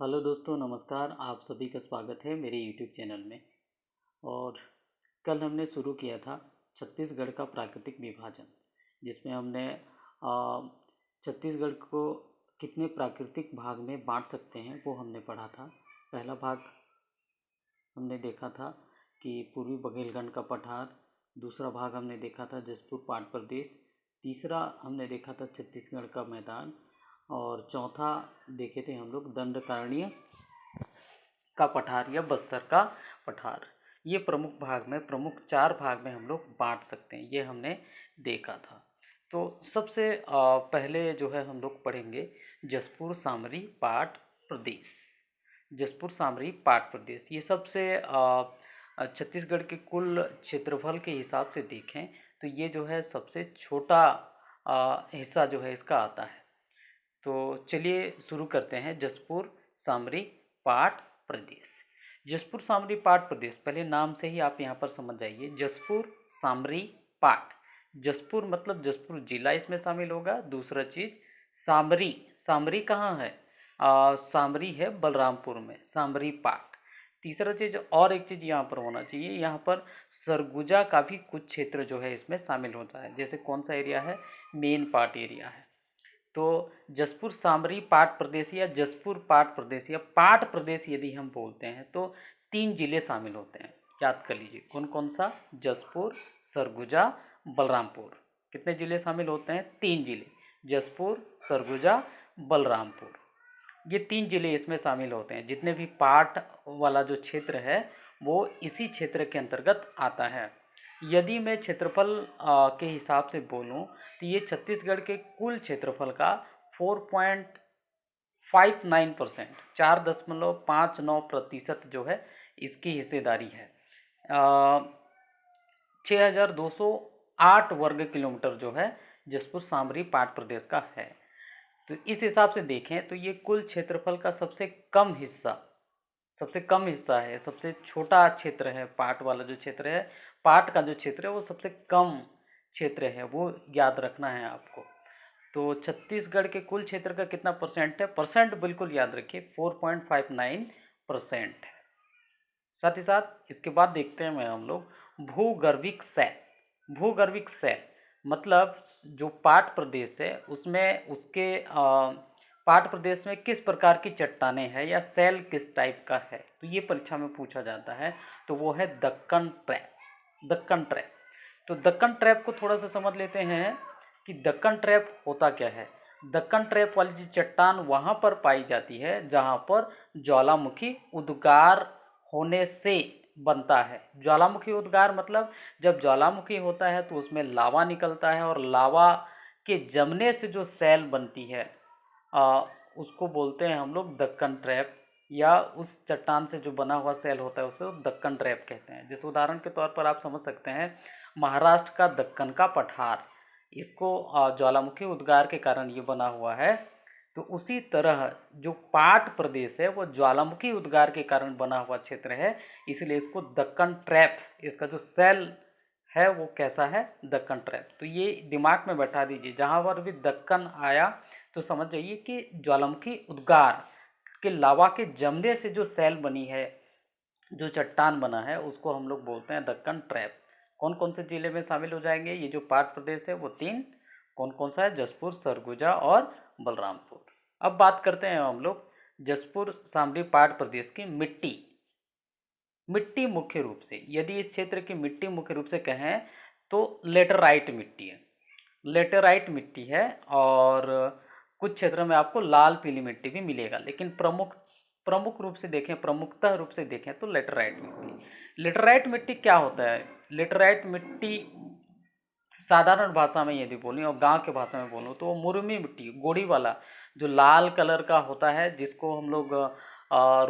Hello दोस्तों, नमस्कार। आप सभी का स्वागत है मेरे यूट्यूब चैनल में। और कल हमने शुरू किया था छत्तीसगढ़ का प्राकृतिक विभाजन, जिसमें हमने छत्तीसगढ़ को कितने प्राकृतिक भाग में बांट सकते हैं वो हमने पढ़ा था। पहला भाग हमने देखा था कि पूर्वी बुंदेलखंड का पठार। दूसरा भाग हमने देखा था जसपुर पाट प्रदेश। तीसरा हमने देखा था छत्तीसगढ़ का मैदान। और चौथा देखे थे हम लोग दंडकारण्य का पठार या बस्तर का पठार। ये प्रमुख चार भाग में हम लोग बांट सकते हैं, ये हमने देखा था। तो सबसे पहले जो है हम लोग पढ़ेंगे जसपुर सामरी पाट प्रदेश। जसपुर सामरी पाट प्रदेश ये सबसे छत्तीसगढ़ के कुल क्षेत्रफल के हिसाब से देखें तो ये जो है सबसे छोटा हिस्सा जो है इसका आता है। तो चलिए शुरू करते हैं जसपुर सामरी पाट प्रदेश। जसपुर सामरी पाट प्रदेश, पहले नाम से ही आप यहाँ पर समझ जाइए। जसपुर सामरी पाट, जसपुर मतलब जसपुर जिला इसमें शामिल होगा। दूसरा चीज सामरी, सामरी कहाँ है? सामरी है बलरामपुर में, सामरी पाट। तीसरा चीज, और एक चीज यहाँ पर होना चाहिए, यहाँ पर सरगुजा का भी कुछ क्षेत्र जो है इसमें शामिल होता है। जैसे कौन सा एरिया है? मेन पाट एरिया है। तो जसपुर सामरी पाट प्रदेश या जसपुर पाट प्रदेश या पाट प्रदेश यदि हम बोलते हैं तो 3 जिले शामिल होते हैं। याद कर लीजिए कौन कौन सा? जसपुर, सरगुजा, बलरामपुर। कितने जिले शामिल होते हैं? 3 जिले, जसपुर, सरगुजा, बलरामपुर। ये 3 जिले इसमें शामिल होते हैं। जितने भी पाट वाला जो क्षेत्र है वो इसी क्षेत्र के अंतर्गत आता है। यदि मैं क्षेत्रफल के हिसाब से बोलूं तो ये छत्तीसगढ़ के कुल क्षेत्रफल का 4.59%, 4.59% जो है इसकी हिस्सेदारी है। 6208 वर्ग किलोमीटर जो है जसपुर सामरी पाट प्रदेश का है। तो इस हिसाब से देखें तो ये कुल क्षेत्रफल का सबसे कम हिस्सा है। सबसे छोटा क्षेत्र है पाट वाला जो क्षेत्र है, पाट का जो क्षेत्र है वो सबसे कम क्षेत्र है, वो याद रखना है आपको। तो छत्तीसगढ़ के कुल क्षेत्र का कितना परसेंट है? परसेंट बिल्कुल याद रखिए, 4.59% है। साथ ही साथ इसके बाद देखते हैं हम लोग भूगर्भिक सैल। भूगर्भिक सैल मतलब जो पाट प्रदेश है उसमें उसके पाट प्रदेश में किस प्रकार की चट्टानें हैं या सैल किस टाइप का है, तो ये परीक्षा में पूछा जाता है। तो वो है दक्कन ट्रैप। दक्कन ट्रैप, तो दक्कन ट्रैप को थोड़ा सा समझ लेते हैं कि दक्कन ट्रैप होता क्या है। दक्कन ट्रैप वाली जो चट्टान वहां पर पाई जाती है जहां पर ज्वालामुखी उद्गार होने से बनता है। ज्वालामुखी उद्गार मतलब जब ज्वालामुखी होता है तो उसमें लावा निकलता है और लावा के जमने से जो सैल बनती है उसको बोलते हैं हम लोग दक्कन ट्रैप, या उस चट्टान से जो बना हुआ सैल होता है उसे दक्कन ट्रैप कहते हैं। जैसे उदाहरण के तौर पर आप समझ सकते हैं महाराष्ट्र का दक्कन का पठार, इसको ज्वालामुखी उद्गार के कारण ये बना हुआ है। तो उसी तरह जो पाट प्रदेश है वो ज्वालामुखी उद्गार के कारण बना हुआ क्षेत्र है, इसलिए इसको दक्कन ट्रैप, इसका जो सेल है वो कैसा है? दक्कन ट्रैप। तो ये दिमाग में बैठा दीजिए, जहां पर भी दक्कन आया तो समझ जाइए कि ज्वालामुखी उद्गार के लावा के जमने से जो सेल बनी है, जो चट्टान बना है, उसको हम लोग बोलते हैं दक्कन ट्रैप। कौन कौन से जिले में शामिल हो जाएंगे? ये जो पाट प्रदेश है वो 3, कौन कौन सा है? जसपुर, सरगुजा और बलरामपुर। अब बात करते हैं हम लोग जसपुर सामरी पाट प्रदेश की मिट्टी। मिट्टी मुख्य रूप से, यदि इस क्षेत्र की मिट्टी मुख्य रूप से कहें तो लेटराइट मिट्टी है। लेटराइट मिट्टी है और कुछ क्षेत्रों में आपको लाल पीली मिट्टी भी मिलेगा, लेकिन प्रमुख रूप से देखें, प्रमुखतः रूप से देखें तो लेटराइट मिट्टी। लेटराइट मिट्टी क्या होता है? लेटराइट मिट्टी साधारण भाषा में यदि बोलें और गांव के भाषा में बोलूँ तो मुरमी मिट्टी, गोड़ी वाला जो लाल कलर का होता है, जिसको हम लोग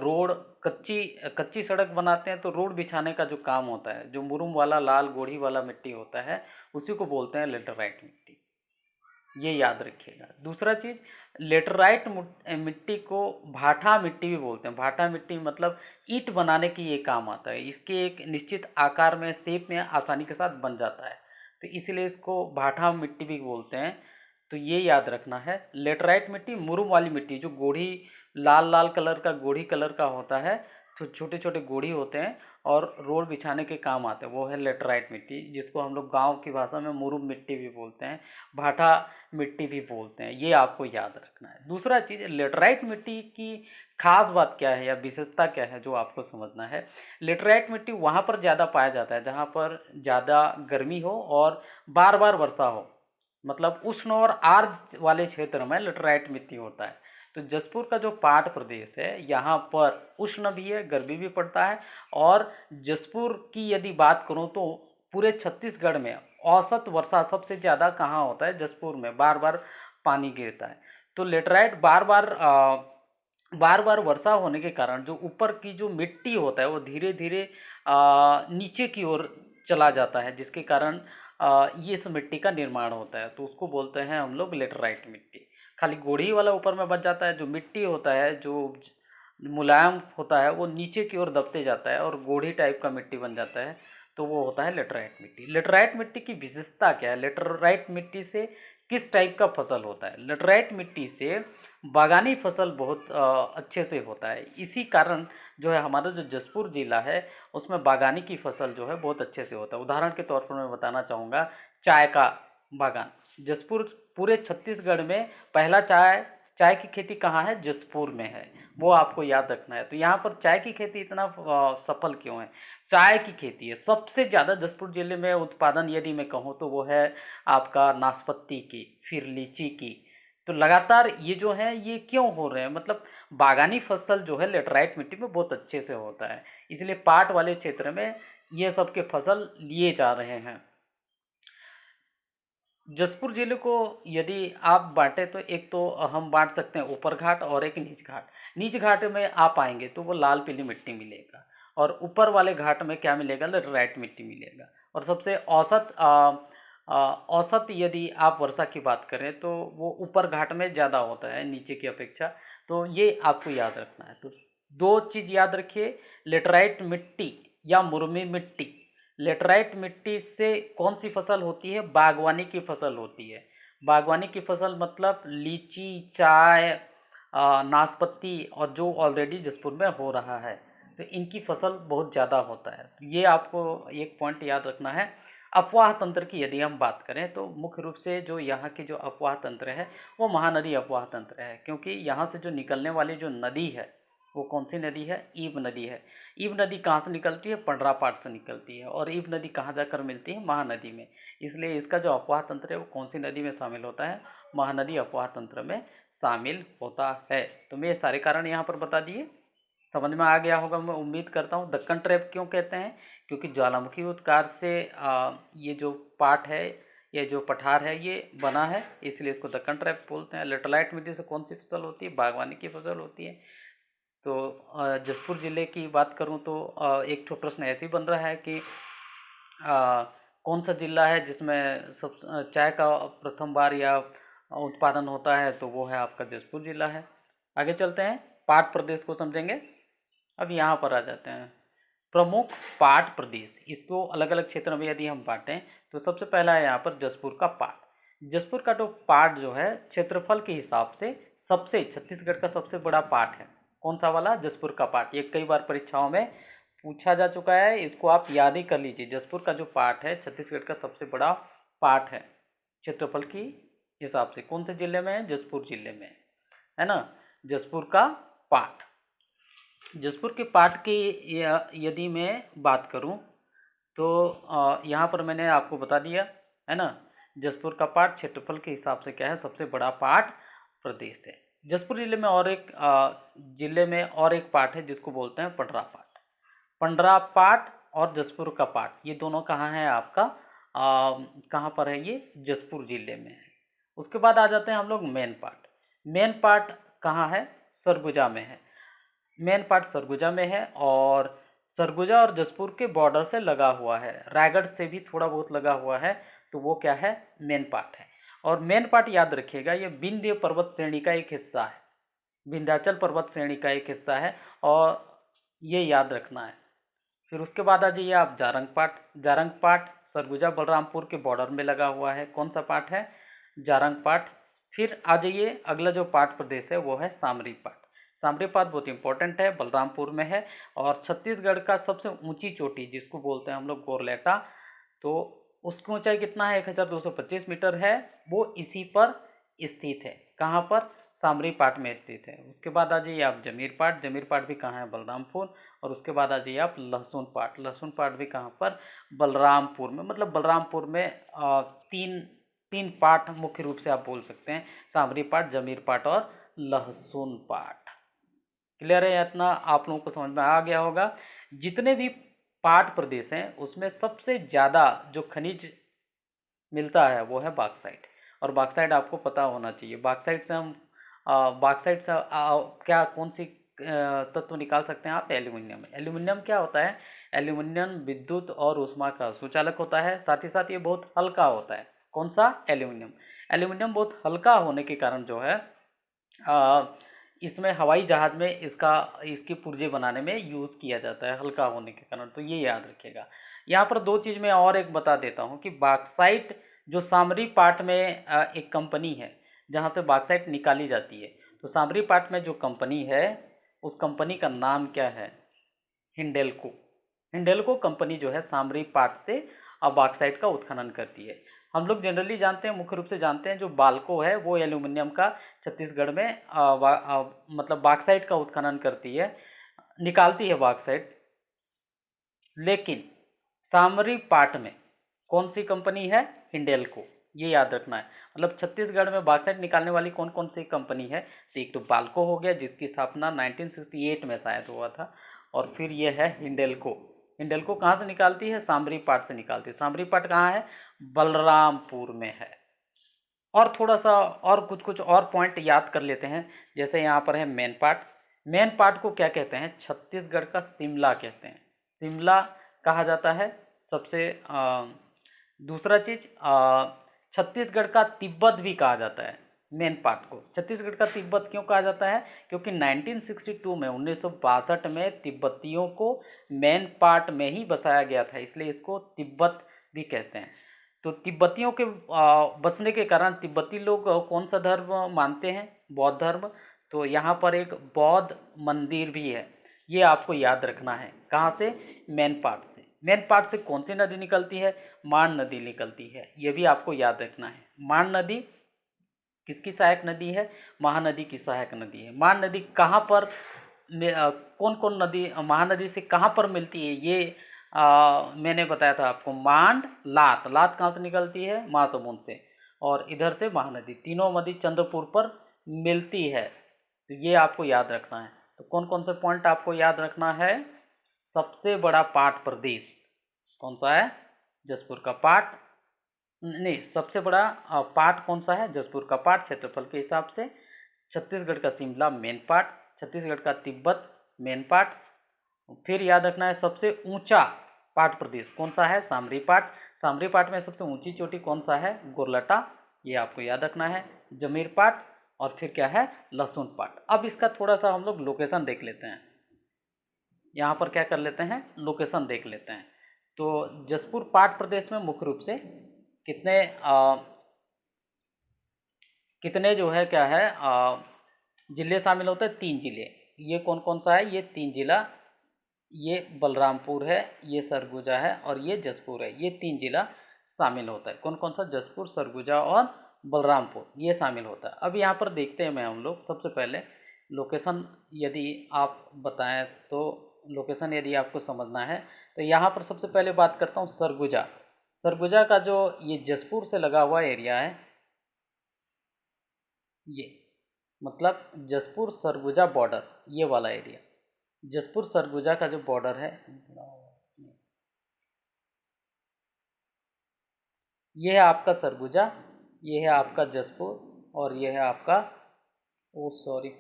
रोड, कच्ची कच्ची सड़क बनाते हैं तो रोड बिछाने का जो काम होता है, जो मुरुम वाला लाल गोड़ी वाला मिट्टी होता है, उसी को बोलते हैं लेटराइट मिट्टी। ये याद रखिएगा। दूसरा चीज, लेटराइट मिट्टी को भाटा मिट्टी भी बोलते हैं। भाटा मिट्टी मतलब ईंट बनाने की ये काम आता है, इसके एक निश्चित आकार में, शेप में आसानी के साथ बन जाता है, तो इसलिए इसको भाटा मिट्टी भी बोलते हैं। तो ये याद रखना है। लेटराइट मिट्टी मुरुम वाली मिट्टी, जो गोढ़ी लाल लाल कलर का, गोढ़ी कलर का होता है, तो छोटे छोटे गोढ़ी होते हैं और रोड बिछाने के काम आते हैं, वो है लेटराइट मिट्टी, जिसको हम लोग गांव की भाषा में मुरुम मिट्टी भी बोलते हैं, भाटा मिट्टी भी बोलते हैं। ये आपको याद रखना है। दूसरा चीज़, लेटराइट मिट्टी की खास बात क्या है या विशेषता क्या है जो आपको समझना है। लेटराइट मिट्टी वहाँ पर ज़्यादा पाया जाता है जहाँ पर ज़्यादा गर्मी हो और बार बार वर्षा हो, मतलब उष्ण और आर्द्र वाले क्षेत्र में लेटराइट मिट्टी होता है। तो जसपुर का जो पाट प्रदेश है यहाँ पर उष्ण भी है, गर्मी भी पड़ता है। और जसपुर की यदि बात करूँ तो पूरे छत्तीसगढ़ में औसत वर्षा सबसे ज़्यादा कहाँ होता है, जसपुर में बार बार पानी गिरता है। तो लेटराइट बार बार वर्षा होने के कारण जो ऊपर की जो मिट्टी होता है वो धीरे धीरे नीचे की ओर चला जाता है, जिसके कारण ये इस मिट्टी का निर्माण होता है, तो उसको बोलते हैं हम लोग लेटराइट मिट्टी। खाली गोढ़ी वाला ऊपर में बच जाता है, जो मिट्टी होता है जो मुलायम होता है वो नीचे की ओर दबते जाता है और गोढ़ी टाइप का मिट्टी बन जाता है, तो वो होता है लेटराइट मिट्टी। लेटराइट मिट्टी की विशेषता क्या है, लेटराइट मिट्टी से किस टाइप का फसल होता है। लेटराइट मिट्टी से बागानी फसल बहुत अच्छे से होता है। इसी कारण जो है हमारा जो जसपुर ज़िला है उसमें बागानी की फसल जो है बहुत अच्छे से होता है। उदाहरण के तौर पर मैं बताना चाहूँगा, चाय का बागान जसपुर, पूरे छत्तीसगढ़ में पहला चाय चाय की खेती कहाँ है, जसपुर में है, वो आपको याद रखना है। तो यहाँ पर चाय की खेती इतना सफल क्यों है, चाय की खेती है सबसे ज़्यादा जसपुर जिले में उत्पादन, यदि मैं कहूँ तो वो है आपका नाशपाती की, फिर लीची की। तो लगातार ये जो है ये क्यों हो रहे हैं, मतलब बागानी फसल जो है लेटराइट मिट्टी में बहुत अच्छे से होता है, इसलिए पाट वाले क्षेत्र में ये सब के फसल लिए जा रहे हैं। जसपुर जिले को यदि आप बांटे तो एक तो हम बांट सकते हैं ऊपर घाट और एक नीच घाट। नीच घाट में आप आएंगे तो वो लाल पीली मिट्टी मिलेगा और ऊपर वाले घाट में क्या मिलेगा, लेटराइट मिट्टी मिलेगा। और सबसे औसत यदि आप वर्षा की बात करें तो वो ऊपर घाट में ज़्यादा होता है नीचे की अपेक्षा, तो ये आपको याद रखना है। तो दो चीज़ याद रखिए, लेटराइट मिट्टी या मुर्मी मिट्टी। लेटराइट मिट्टी से कौन सी फसल होती है, बागवानी की फसल होती है। बागवानी की फसल मतलब लीची, चाय, नाशपाती और जो ऑलरेडी जसपुर में हो रहा है, तो इनकी फसल बहुत ज़्यादा होता है। तो ये आपको एक पॉइंट याद रखना है। अफवाह तंत्र की यदि हम बात करें तो मुख्य रूप से जो यहाँ की जो अफवाह तंत्र है वो महानदी अफवाह तंत्र है, क्योंकि यहाँ से जो निकलने वाली जो नदी है वो कौन सी नदी है, ईब नदी है। ईब नदी कहाँ से निकलती है, पंडरापाट से निकलती है, और ईब नदी कहाँ जाकर मिलती है, महानदी में। इसलिए इसका जो अफवाह तंत्र है वो कौन सी नदी में शामिल होता है, महानदी अफवाह तंत्र में शामिल होता है। तो मैं ये सारे कारण यहाँ पर बता दिए, समझ में आ गया होगा मैं उम्मीद करता हूँ। दक्कन ट्रैप क्यों कहते हैं, क्योंकि ज्वालामुखी उत्कार से ये जो पाट है, ये जो पठार है ये बना है, इसलिए इसको दक्कन ट्रैप बोलते हैं। लेटराइट मिट्टी से कौन सी फसल होती है, बागवानी की फसल होती है। तो जसपुर ज़िले की बात करूं तो एक ठो प्रश्न ऐसे ही बन रहा है कि कौन सा जिला है जिसमें सब चाय का प्रथम बार या उत्पादन होता है, तो वो है आपका जसपुर जिला है। आगे चलते हैं, पाट प्रदेश को समझेंगे। अब यहाँ पर आ जाते हैं प्रमुख पाट प्रदेश, इसको अलग अलग क्षेत्र में यदि हम बांटें तो सबसे पहला है यहाँ पर जसपुर का पाट। जसपुर का जो पाट जो है क्षेत्रफल के हिसाब से सबसे, छत्तीसगढ़ का सबसे बड़ा पाट है। कौन सा वाला, जसपुर का पाट। ये कई बार परीक्षाओं में पूछा जा चुका है, इसको आप याद ही कर लीजिए। जसपुर का जो पाट है छत्तीसगढ़ का सबसे बड़ा पाट है क्षेत्रफल की हिसाब से। कौन से जिले में है, जसपुर जिले में, है ना, जसपुर का पाट। जसपुर के पाट की यदि मैं बात करूं तो यहाँ पर मैंने आपको बता दिया है ना, जसपुर का पाट क्षेत्रफल के हिसाब से क्या है, सबसे बड़ा पाट प्रदेश है। जसपुर जिले में और एक पाट है जिसको बोलते हैं पंडरा पाट। पंडरा पाट और जसपुर का पाट ये दोनों कहाँ है आपका, कहाँ पर है, ये जसपुर जिले में है। उसके बाद आ जाते हैं हम लोग मेन पाट। मेन पाट कहाँ है, सरगुजा में है। मेन पार्ट सरगुजा में है और सरगुजा और जसपुर के बॉर्डर से लगा हुआ है, रायगढ़ से भी थोड़ा बहुत लगा हुआ है, तो वो क्या है, मेन पार्ट है। और मेन पार्ट याद रखिएगा ये विंध्य पर्वत श्रेणी का एक हिस्सा है, विंध्याचल पर्वत श्रेणी का एक हिस्सा है, और ये याद रखना है। फिर उसके बाद आ जाइए आप जारंग पाट। जारंग पाट सरगुजा बलरामपुर के बॉर्डर में लगा हुआ है, कौन सा पाट है, जारंग पाट। फिर आ जाइए अगला जो पाट प्रदेश है वो है सामरी पाट। सामरी पाठ बहुत इंपॉर्टेंट है, बलरामपुर में है। और छत्तीसगढ़ का सबसे ऊंची चोटी जिसको बोलते हैं हम लोग गोरलेटा, तो उसकी ऊंचाई कितना है, 1225 मीटर है। वो इसी पर स्थित है। कहाँ पर, सामरी पाठ में स्थित है। उसके बाद आ जाइए आप जमीर पाठ, जमीर पाठ भी कहाँ है, बलरामपुर। और उसके बाद आ जाइए आप लहसुन पाठ, लहसुन पाठ भी कहाँ पर, बलरामपुर में। मतलब बलरामपुर में तीन तीन पाठ मुख्य रूप से आप बोल सकते हैं, सामरी पाठ, जमीर पाठ और लहसुन पाठ। क्लियर है, इतना आप लोगों को समझ में आ गया होगा। जितने भी पाठ प्रदेश हैं उसमें सबसे ज़्यादा जो खनिज मिलता है वो है बॉक्साइट। और बॉक्साइट आपको पता होना चाहिए। बॉक्साइट से हम बॉक्साइट से क्या कौन सी तत्व निकाल सकते हैं आप, एल्यूमिनियम। एल्यूमिनियम क्या होता है, एल्यूमिनियम विद्युत और ऊष्मा का सुचालक होता है, साथ ही साथ ये बहुत हल्का होता है। कौन सा, एल्यूमिनियम। एल्यूमिनियम बहुत हल्का होने के कारण जो है इसमें हवाई जहाज में इसकी पुर्जे बनाने में यूज़ किया जाता है, हल्का होने के कारण। तो ये याद रखिएगा। यहाँ पर दो चीज़ मैं और एक बता देता हूँ कि बॉक्साइट जो सामरी पाट में एक कंपनी है जहाँ से बॉक्साइट निकाली जाती है। तो सामरी पाट में जो कंपनी है उस कंपनी का नाम क्या है, हिंडेल्को। हिंडेल्को कंपनी जो है सामरी पाट से बॉक्साइट का उत्खनन करती है। हम लोग जनरली जानते हैं, मुख्य रूप से जानते हैं, जो बाल्को है वो एल्यूमिनियम का छत्तीसगढ़ में मतलब बॉक्साइट का उत्खनन करती है, निकालती है बॉक्साइट। लेकिन सामरी पाट में कौन सी कंपनी है, हिंडेल्को। ये याद रखना है। मतलब छत्तीसगढ़ में बॉक्साइट निकालने वाली कौन कौन सी कंपनी है, तो एक तो बाल्को हो गया जिसकी स्थापना 1968 में शायद हुआ था। और फिर ये है हिंडेल्को। हिंडेल्को कहाँ से निकालती है, सामरी पाट से निकालती है। सामरी पाट कहाँ है, बलरामपुर में है। और थोड़ा सा और कुछ और पॉइंट याद कर लेते हैं। जैसे यहाँ पर है मेन पार्ट। मेन पार्ट को क्या कहते हैं, छत्तीसगढ़ का शिमला कहते हैं। शिमला कहा जाता है। सबसे दूसरा चीज़, छत्तीसगढ़ का तिब्बत भी कहा जाता है। मेन पार्ट को छत्तीसगढ़ का तिब्बत क्यों कहा जाता है, क्योंकि 1962 में 1962 में तिब्बतियों को मेन पार्ट में ही बसाया गया था, इसलिए इसको तिब्बत भी कहते हैं। तो तिब्बतियों के बसने के कारण तिब्बती लोग कौन सा धर्म मानते हैं, बौद्ध धर्म। तो यहाँ पर एक बौद्ध मंदिर भी है, ये आपको याद रखना है। कहाँ से, मेन पार्ट से। मेन पार्ट से कौन सी नदी निकलती है, माण नदी निकलती है, ये भी आपको याद रखना है। माण नदी किसकी सहायक नदी है, महानदी की सहायक नदी है। माण नदी कहाँ पर, कौन कौन नदी महानदी से कहाँ पर मिलती है, ये मैंने बताया था आपको। मांड, लात, लात कहाँ से निकलती है, महासमुंद से। और इधर से महानदी, तीनों नदी चंद्रपुर पर मिलती है। तो ये आपको याद रखना है। तो कौन कौन से पॉइंट आपको याद रखना है, सबसे बड़ा पाट प्रदेश कौन सा है, जसपुर का पाट। नहीं, सबसे बड़ा पाट कौन सा है, जसपुर का पाट क्षेत्रफल के हिसाब से। छत्तीसगढ़ का शिमला मेन पाट, छत्तीसगढ़ का तिब्बत मेन पाट। फिर याद रखना है सबसे ऊंचा पाट प्रदेश कौन सा है, सामरी पाट। सामरी पाट में सबसे ऊंची चोटी कौन सा है, गोरलटा, ये आपको याद रखना है। जमीर पाट, और फिर क्या है, लहसुन पाट। अब इसका थोड़ा सा हम लोग लोकेशन देख लेते हैं। यहाँ पर क्या कर लेते हैं, लोकेशन देख लेते हैं। तो जसपुर पाट प्रदेश में मुख्य रूप से कितने कितने जो है क्या है जिले शामिल होते हैं, 3 जिले। ये कौन कौन सा है, ये 3 जिला, ये बलरामपुर है, ये सरगुजा है, और ये जसपुर है। ये 3 जिला शामिल होता है। कौन कौन सा, जसपुर, सरगुजा और बलरामपुर, ये शामिल होता है। अब यहाँ पर देखते हैं मैं हम लोग सबसे पहले लोकेशन, यदि आप बताएं तो लोकेशन यदि आपको समझना है तो यहाँ पर सबसे पहले बात करता हूँ सरगुजा। सरगुजा का जो ये जसपुर से लगा हुआ एरिया है, ये मतलब जसपुर सरगुजा बॉर्डर, ये वाला एरिया, जसपुर सरगुजा का जो बॉर्डर है, ये है आपका सरगुजा, ये है आपका जसपुर, और ये है आपका, ओ सॉरी,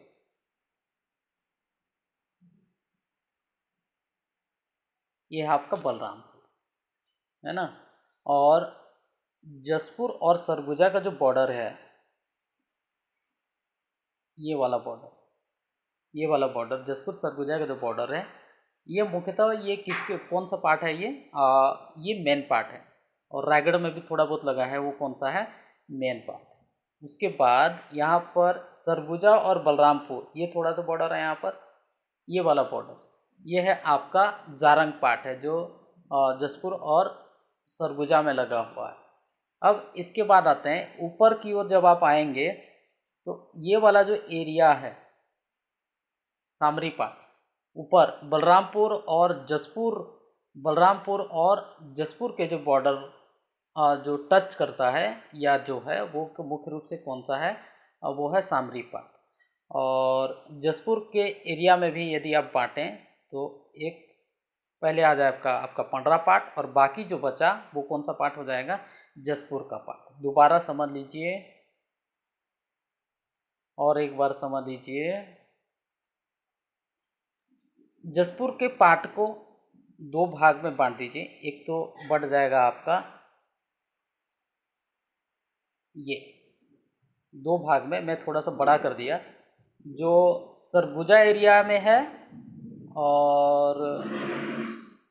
ये है आपका बलरामपुर, है ना। और जसपुर और सरगुजा का जो बॉर्डर है, ये वाला बॉर्डर, ये वाला बॉर्डर जसपुर सरगुजा का जो बॉर्डर है, ये मुख्यतः ये किसके, कौन सा पार्ट है, ये मेन पार्ट है। और रायगढ़ में भी थोड़ा बहुत लगा है, वो कौन सा है, मेन पार्ट। उसके बाद यहाँ पर सरगुजा और बलरामपुर, ये थोड़ा सा बॉर्डर है यहाँ पर, ये वाला बॉर्डर, ये है आपका जारंग पाट है जो जसपुर और सरगुजा में लगा हुआ है। अब इसके बाद आते हैं ऊपर की ओर, जब आप आएंगे तो ये वाला जो एरिया है सामरी पाट, ऊपर बलरामपुर और जसपुर के जो बॉर्डर जो टच करता है या जो है वो मुख्य रूप से कौन सा है, वो है सामरी पाट। और जसपुर के एरिया में भी यदि आप बांटें तो एक पहले आ जाए आपका पंडरा पाट, और बाकी जो बचा वो कौन सा पाट हो जाएगा, जसपुर का पाट। दोबारा समझ लीजिए और एक बार समझ लीजिए, जसपुर के पाट को दो भाग में बांट दीजिए। एक तो बढ़ जाएगा आपका ये दो भाग में, मैं थोड़ा सा बड़ा कर दिया, जो सरगुजा एरिया में है और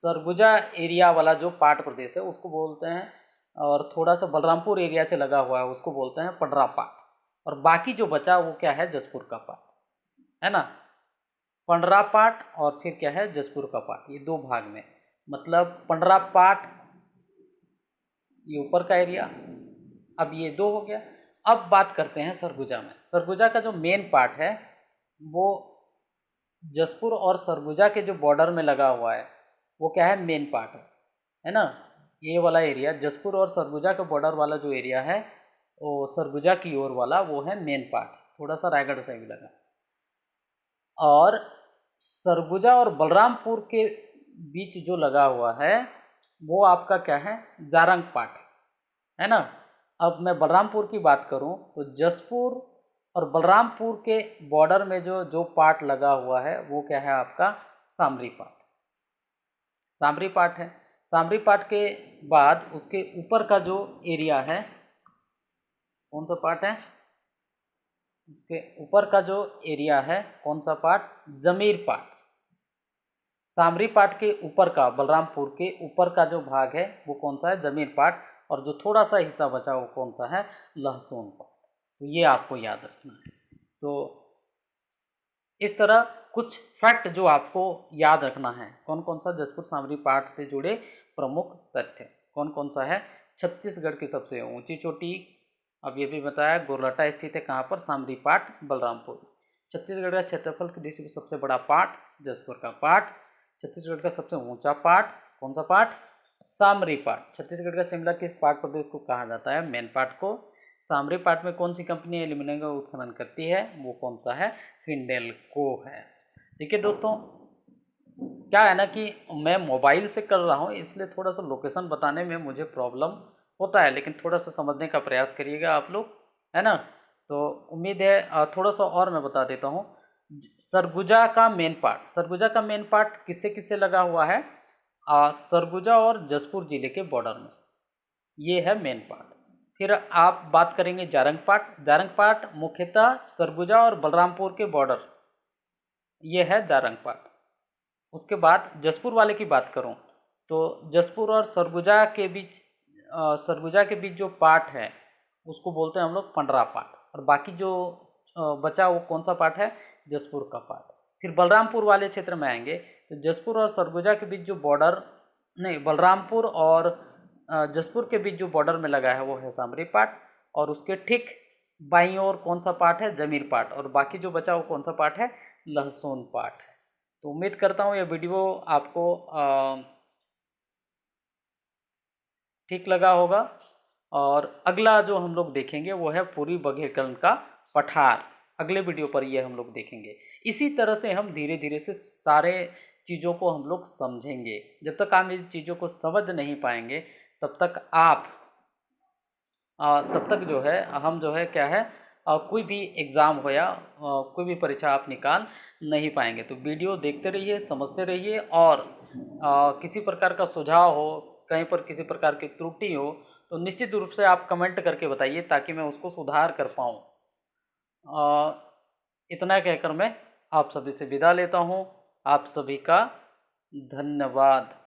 सरगुजा एरिया वाला जो पाट प्रदेश है उसको बोलते हैं, और थोड़ा सा बलरामपुर एरिया से लगा हुआ है उसको बोलते हैं पंडरा पाट, और बाकी जो बचा वो क्या है, जसपुर का पाट है ना। पंडरा पाट और फिर क्या है, जसपुर का पाट, ये दो भाग में, मतलब पंडरा पाट ये ऊपर का एरिया, अब ये दो हो गया। अब बात करते हैं सरगुजा में। सरगुजा का जो मेन पार्ट है वो जसपुर और सरगुजा के जो बॉर्डर में लगा हुआ है वो क्या है, मेन पार्ट है ना। ये वाला एरिया जसपुर और सरगुजा का बॉर्डर वाला जो एरिया है वो सरगुजा की ओर वाला वो है मेन पार्ट, थोड़ा सा रायगढ़ से भी लगा। और सरगुजा और बलरामपुर के बीच जो लगा हुआ है वो आपका क्या है, जारंग पाट है ना। अब मैं बलरामपुर की बात करूं तो जसपुर और बलरामपुर के बॉर्डर में जो जो पाट लगा हुआ है वो क्या है आपका, सामरी पाट। सामरी पाट है। सामरी पाट के बाद उसके ऊपर का जो एरिया है कौन सा पाट है, उसके ऊपर का जो एरिया है कौन सा पाट, जमीर पाट। सामरी पाट के ऊपर का, बलरामपुर के ऊपर का जो भाग है वो कौन सा है, जमीर पाट, और जो थोड़ा सा हिस्सा बचा वो कौन सा है, लहसुन पाट। तो ये आपको याद रखना है। तो इस तरह कुछ फैक्ट जो आपको याद रखना है, कौन कौन सा जसपुर सामरी पाट से जुड़े प्रमुख तथ्य कौन कौन सा है। छत्तीसगढ़ की सबसे ऊंची चोटी, अब ये भी बताया, गोरलटा स्थित है कहाँ पर, सामरी पाट बलरामपुर। छत्तीसगढ़ का क्षेत्रफल की दृष्टि से सबसे बड़ा पाट जसपुर का पाट। छत्तीसगढ़ का सबसे ऊंचा पाट कौन सा पाट, सामरी पाट। छत्तीसगढ़ का शिमला किस पाट प्रदेश को कहा जाता है, मेन पाट को। सामरी पाट में कौन सी कंपनी एल्यूमिनियम का उत्खनन करती है, वो कौन सा है, हिंडेल्को है। ठीक है दोस्तों, क्या है ना कि मैं मोबाइल से कर रहा हूँ इसलिए थोड़ा सा लोकेशन बताने में मुझे प्रॉब्लम होता है, लेकिन थोड़ा सा समझने का प्रयास करिएगा आप लोग, है ना। तो उम्मीद है थोड़ा सा और मैं बता देता हूँ। सरगुजा का मेन पार्ट, सरगुजा का मेन पार्ट किससे किससे लगा हुआ है, सरगुजा और जसपुर जिले के बॉर्डर में, ये है मेन पार्ट। फिर आप बात करेंगे जारंग पाट। जारंग पाट मुख्यतः सरगुजा और बलरामपुर के बॉर्डर, ये है जारंग पाट। उसके बाद जसपुर वाले की बात करूं तो जसपुर और सरगुजा के बीच जो पाट है उसको बोलते हैं हम लोग पंडरा पाट, और बाकी जो बचा वो कौन सा पाट है, जसपुर का पाट। फिर बलरामपुर वाले क्षेत्र में आएंगे तो जसपुर और सरगुजा के बीच जो बॉर्डर, नहीं, बलरामपुर और जसपुर के बीच जो बॉर्डर में लगा है वो है सामरी पाट, और उसके ठीक बाईं ओर कौन सा पाट है, जमीर पाट, और बाकी जो बचा वो कौन सा पाट है, लहसुन पाट है। तो उम्मीद करता हूँ ये वीडियो आपको ठीक लगा होगा, और अगला जो हम लोग देखेंगे वो है पूरी बघेलखंड का पठार। अगले वीडियो पर ये हम लोग देखेंगे। इसी तरह से हम धीरे धीरे से सारे चीज़ों को हम लोग समझेंगे। जब तक आप इन चीज़ों को समझ नहीं पाएंगे तब तक जो है हम जो है क्या है, कोई भी एग्ज़ाम हो या कोई भी परीक्षा आप निकाल नहीं पाएंगे। तो वीडियो देखते रहिए, समझते रहिए, और किसी प्रकार का सुझाव हो, कहीं पर किसी प्रकार की त्रुटि हो तो निश्चित रूप से आप कमेंट करके बताइए ताकि मैं उसको सुधार कर पाऊँ। इतना कहकर मैं आप सभी से विदा लेता हूँ। आप सभी का धन्यवाद।